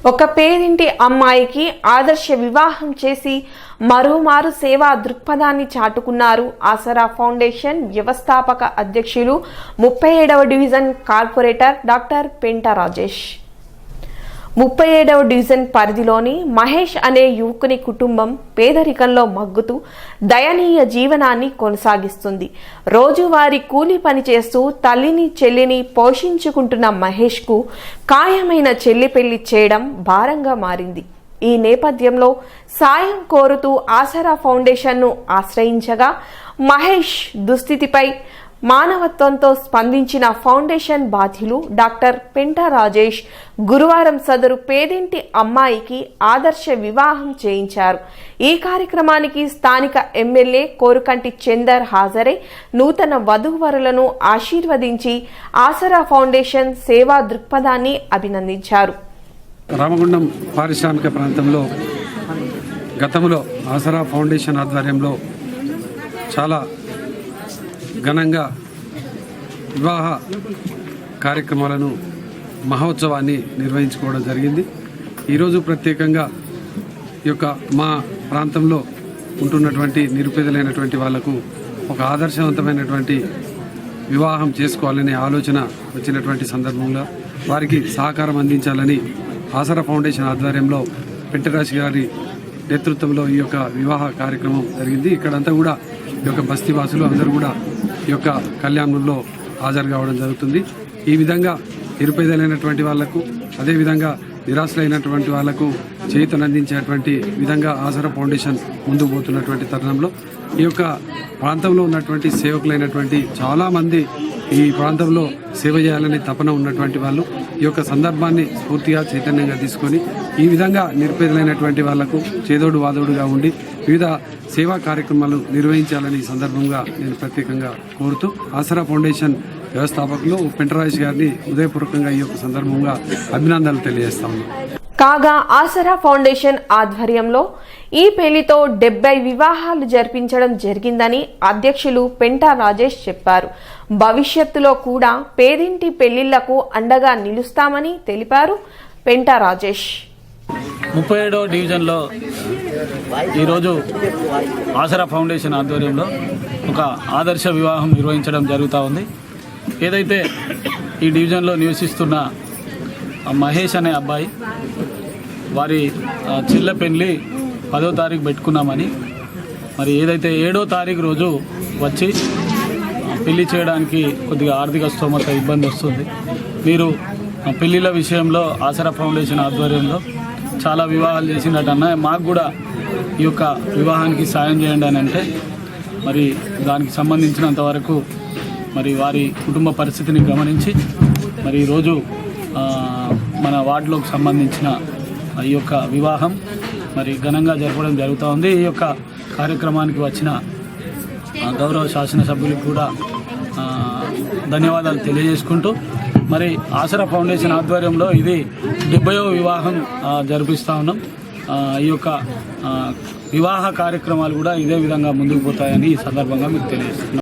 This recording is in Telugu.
ఒక పేరింటి అమ్మాయికి ఆదర్శ వివాహం చేసి మరోమారు సేవా దృక్పథాన్ని చాటుకున్నారు ఆసరా ఫౌండేషన్ వ్యవస్థాపక అధ్యక్షులు 37వ division corporator doctor Penta Rajesh. 37వ డివిజన్ పరిధిలోని మహేష్ అనే యువకుని కుటుంబం పేదరికంలో మగ్గుతూ దయనీయ జీవనాన్ని కొనసాగిస్తుంది. రోజువారీ కూలీ పని చేస్తూ తల్లిని చెల్లిని పోషించుకుంటున్న మహేష్ కు ఖాయమైన చెల్లి పెళ్లి చేయడం భారంగా మారింది. ఈ నేపథ్యంలో సాయం కోరుతూ ఆసరా ఫౌండేషన్ ను ఆశ్రయించగా మహేష్ దుస్థితిపై మానవత్వంతో స్పందించిన ఫౌండేషన్ బాధ్యులు డాక్టర్ పెంటా రాజేష్ గురువారం సదరు పేదింటి అమ్మాయికి ఆదర్శ వివాహం చేయించారు. ఈ కార్యక్రమానికి స్థానిక ఎమ్మెల్యే కోరుకంటి చందర్ హాజరై నూతన వధూవరులను ఆశీర్వదించి ఆసరా ఫౌండేషన్ సేవా దృక్పథాన్ని అభినందించారు. రామగుండం పారిశ్రామిక ప్రాంతంలో గతంలో ఆసరా ఫౌండేషన్ ఆధ్వర్యంలో చాలా ఘనంగా వివాహ కార్యక్రమాలను మహోత్సవాన్ని నిర్వహించుకోవడం జరిగింది. ఈరోజు ప్రత్యేకంగా ఈ యొక్క మా ప్రాంతంలో ఉంటున్నటువంటి నిరుపేదలైనటువంటి వాళ్లకు ఒక ఆదర్శవంతమైనటువంటి వివాహం చేసుకోవాలనే ఆలోచన వచ్చినటువంటి సందర్భంలో వారికి సహకారం అందించాలని ఆసరా ఫౌండేషన్ ఆధ్వర్యంలో పెంటరాజు గారి నేతృత్వంలో ఈ యొక్క వివాహ కార్యక్రమం జరిగింది. ఇక్కడంతా కూడా ఈ యొక్క బస్తీ వాసులు అందరూ కూడా ఈ యొక్క కళ్యాణంలో హాజరు కావడం జరుగుతుంది. ఈ విధంగా నిరుపేదలైనటువంటి వాళ్లకు అదేవిధంగా నిరాశలైనటువంటి వాళ్లకు చేయూతనందించేటువంటి విధంగా ఆసరా ఫౌండేషన్ ముందుకు పోతున్నటువంటి తరుణంలో ఈ యొక్క ప్రాంతంలో ఉన్నటువంటి సేవకులైనటువంటి చాలామంది ఈ ప్రాంతంలో సేవ చేయాలని తపన ఉన్నటువంటి వాళ్ళు ఈ యొక్క సందర్భాన్ని స్ఫూర్తిగా చైతన్యంగా తీసుకొని ఈ విధంగా నిరుపేదలైనటువంటి వాళ్లకు చేదోడు వాదోడుగా ఉండి వివిధ సేవా కార్యక్రమాలు నిర్వహించాలని ఈ సందర్భంగా నేను ప్రత్యేకంగా కోరుతూ ఆసరా ఫౌండేషన్ వ్యవస్థాపకులు పెంటరాజేష్ గారిని హృదయపూర్వకంగా ఈ యొక్క సందర్భంగా అభినందనలు తెలియజేస్తాము. కాగా ఆసరా ఫౌండేషన్ ఆధ్వర్యంలో ఈ పెళ్లితో 70 వివాహాలు జరిపించడం జరిగిందని అధ్యక్షులు పెంటా రాజేష్ చెప్పారు. భవిష్యత్తులో కూడా పేదింటి పెళ్లిళ్లకు అండగా నిలుస్తామని తెలిపారు పెంటా రాజేష్. 37వ డివిజన్లో ఈరోజు ఆసరా ఫౌండేషన్ ఆధ్వర్యంలో ఒక ఆదర్శ వివాహం నిర్వహించడం జరుగుతూ ఉంది. ఏదైతే ఈ డివిజన్లో నివసిస్తున్న మహేష్ అనే అబ్బాయి వారి చెల్లె పెళ్లి 10వ తారీఖు పెట్టుకున్నామని మరి ఏదైతే 7వ తారీఖు రోజు వచ్చి పెళ్లి చేయడానికి కొద్దిగా ఆర్థిక స్తోమత ఇబ్బంది వస్తుంది. మీరు పెళ్లిళ్ళ విషయంలో ఆసరా ఫౌండేషన్ ఆధ్వర్యంలో చాలా వివాహాలు చేసినట్టన్న మాకు కూడా ఈ యొక్క వివాహానికి సాయం చేయండి అని అంటే మరి దానికి సంబంధించినంత వరకు మరి వారి కుటుంబ పరిస్థితిని గమనించి మరి ఈరోజు మన వార్డులోకి సంబంధించిన ఈ యొక్క వివాహం మరి ఘనంగా జరపడం జరుగుతూ ఉంది. ఈ యొక్క కార్యక్రమానికి వచ్చిన గౌరవ శాసనసభ్యులకు కూడా ధన్యవాదాలు తెలియజేసుకుంటూ మరి ఆసరా ఫౌండేషన్ ఆధ్వర్యంలో ఇది 70వ వివాహం జరిపిస్తూ ఉన్నాం. ఈ యొక్క వివాహ కార్యక్రమాలు కూడా ఇదే విధంగా ముందుకు పోతాయని ఈ సందర్భంగా మీకు తెలియజేస్తున్నాం.